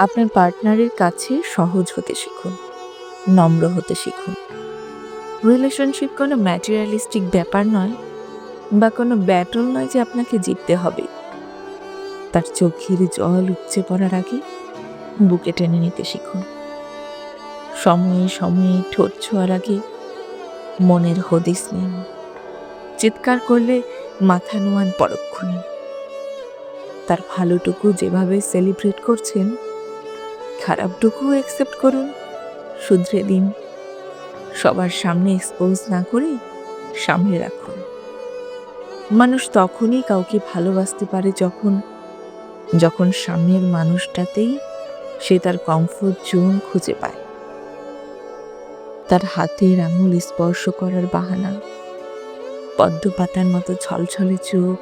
আপনার পার্টনারের কাছে সহজ হতে শিখুন, নম্র হতে শিখুন। রিলেশনশিপ কোনো ম্যাটেরিয়ালিস্টিক ব্যাপার নয়, বা কোনো ব্যাটল নয় যে আপনাকে জিততে হবে। তার চোখের জল উপচে পড়ার আগে বুকে টেনে নিতে শিখুন। সময়ে সময়ে ঠোঁট ছোঁয়ার আগে মনের হদিস নিন। চিৎকার করলে মাথা নোয়ান পরক্ষণে। তার ভালোটুকু যেভাবে সেলিব্রেট করছেন, খারাপটুকুও অ্যাকসেপ্ট করুন, শুধরে দিন। সবার সামনে এক্সপোজ না করে সামনে রাখুন। মানুষ তখনই কাউকে ভালোবাসতে পারে যখন যখন সামনের মানুষটাতেই সে তার কমফোর্ট জোন খুঁজে পায়। তার হাতের আঙুল স্পর্শ করার বাহানা, পদ্ম পাতার মতো ছলছলে চোখ,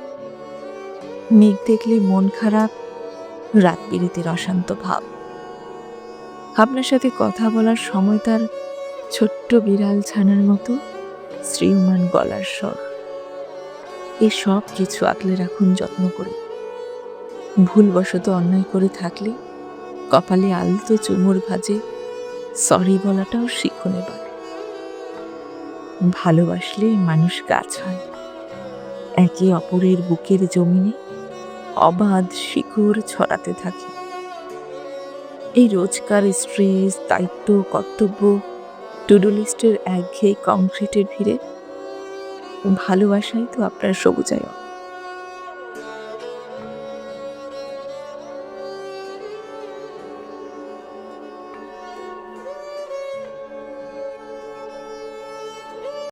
মেঘ দেখলে মন খারাপ, রাত বিরেতের অশান্ত ভাব। আপনার সাথে কথা বলার সময় তার ছোট্ট বিড়াল ছানার মতো শ্রীমান গলার স্বর। এসব কিছু আগলে রাখুন যত্ন করে। ভুলবশত অন্যায় করে থাকলে কপালে আলতো চুমুর ভাজে সরি বলাটাও শিখুন এবার। ভালোবাসলে মানুষ গাছ হয়, একে অপরের বুকের জমিনে অবাধ শিকড় ছড়াতে থাকে। এই রোজকার স্ট্রেস, দায়িত্ব, কর্তব্য, টুডু লিস্টের একঘেয়ে কংক্রিটের ভিড়ে ভালোবাসাই তো আপনার সবুজায়ন।